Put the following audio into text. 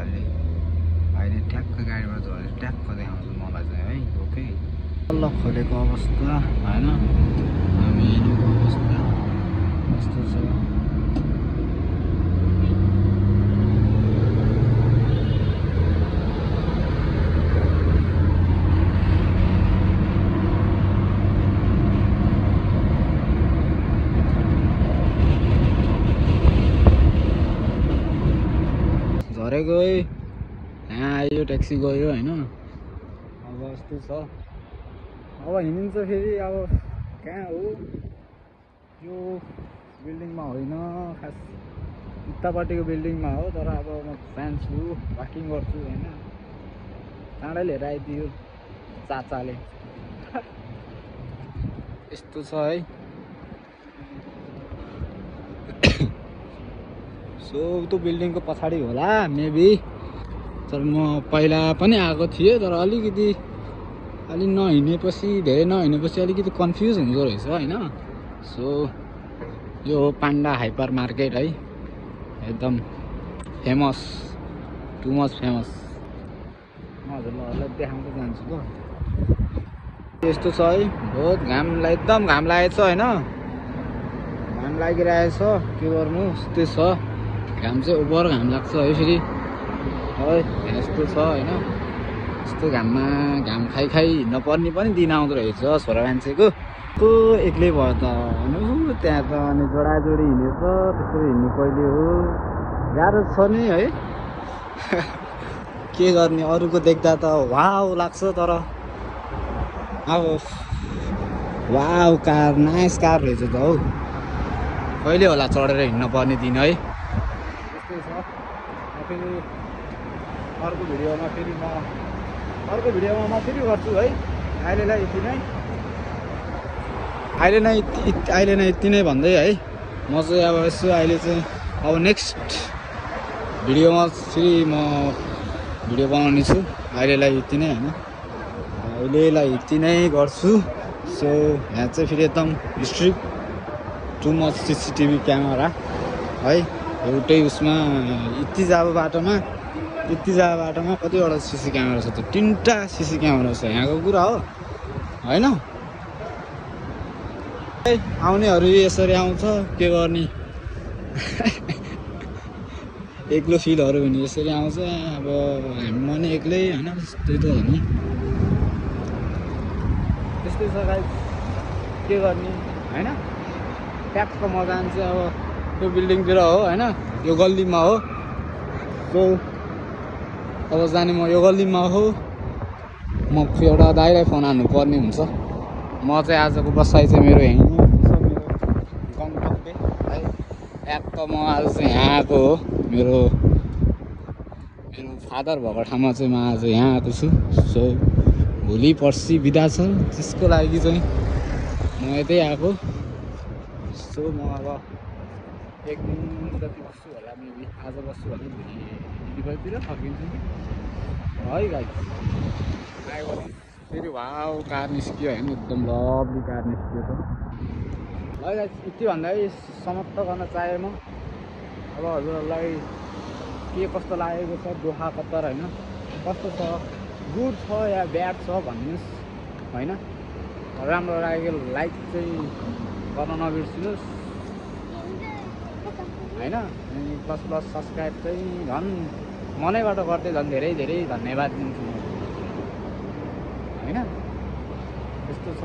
अहिले अहिले ट्याक्क गाडीबाट झरेर ट्याक्क देखाउँछु मलाई चाहिँ है। ओके तल खोलेको अवस्था होइन, हामी हिँडेको अवस्था कस्तो छ। झरेको यहाँ आयो, ट्याक्सी गयो होइन। अब यस्तो छ, अब हिँडिन्छ फेरि। अब कहाँ हो यो बिल्डिङमा होइन, खास उतापट्टिको बिल्डिङमा हो। तर अब म जान्छु, वाकिङ गर्छु होइन। चाँडै लिएर आइदियो चाचाले। यस्तो छ है। सो त्यो बिल्डिङको पछाडि होला मेबी, तर म पहिला पनि आएको थिएँ। तर अलिकति धेरै नहिँडेपछि अलिकति कन्फ्युज हुँदो रहेछ होइन। सो यो हो पान्डा हाइपर मार्केट है, एकदम फेमस, टु मच फेमस। म हजुरलाई देखाउँदै जान्छु त। यस्तो छ है, बहुत एकदम घाम लागेको छ होइन। घाम लागिरहेछ, के गर्नु, यस्तै छ। घाम चाहिँ ओभर घाम लाग्छ है फेरि है, यस्तो छ होइन। यस्तो घाममा घाम खाइ हिँड्न पर्ने पनि दिन आउँदो रहेछ छोरा मान्छेको। त्यो एक्लै भयो त हेर्नु, त्यहाँ त अनि जोडाजोडी हिँडेछ, त्यसरी हिँड्नु कहिले हो, गाह्रो छ नि है। के गर्ने, अरूको देख्दा त वाउ लाग्छ, तर अब वाउ कार, नाइस कार रहेछ त हौ। कहिले होला चढेर हिँड्न पर्ने दिन है। त्यस्तै छ। फेरि अर्को भिडियोमा म फेरि गर्छु है। अहिलेलाई यति नै भन्दै है। म चाहिँ अब यसो अहिले चाहिँ अब नेक्स्ट भिडियोमा फेरि म भिडियो बनाउने छु। अहिलेलाई यति नै होइन, अहिलेलाई यति नै गर्छु। सो यहाँ चाहिँ फेरि एकदम strict, too much CCTV camera है। एउटै उसमा यति जाब बाटोमा कतिवटा सिसी क्यामेरा छ त? 3टा सिसी क्यामेरा छ, यहाँको कुरा हो होइन। आउनेहरू यसरी आउँछ, के गर्ने। एक्लो फिलहरू भने यसरी आउँछ। अब म नि एक्लै होइन, त्यही त हो नि। त्यस्तै छ गाइस, के गर्ने होइन। ट्याक्क म जान्छु अब त्यो बिल्डिङतिर हो होइन, यो गल्लीमा हो। सो अब जाने म यो गल्लीमा हो। म एउटा दाइलाई फोन हान्नु पर्ने हुन्छ। म चाहिँ आजको बसाइ चाहिँ मेरो यहीँ नै हुन्छ, मेरो गन्तव्य है। ट्याक्क म आज चाहिँ यहाँ आएको हो, मेरो फादर भएको ठाउँमा चाहिँ म आज यहाँ आएको छु। सो भोलि पर्सि बिदा छ, त्यसको लागि चाहिँ म यतै आएको। सो म अब एक दिन जति बस्छु होला, मेबी आज बस्छु होला, भोलि दिवालीतिर फर्किन्छु है गाइस। आयो भने फेरि वाउ कार निस्कियो होइन, एकदम लभली कार निस्कियो त है गाइस। यति भन्दा समाप्त गर्न चाहेँ म। अब हजुरहरूलाई के कस्तो लागेको छ दोहा कतार होइन, कस्तो छ, गुड छ या ब्याड छ भन्नुहोस् होइन। राम्रो लागेको लाइक चाहिँ गर्न नबिर्सिनुहोस् होइन। अनि प्लस सब्सक्राइब चाहिँ झन् मनैबाट गर्दै झन् धेरै धेरै धन्यवाद दिन्छु होइन। यस्तो छ।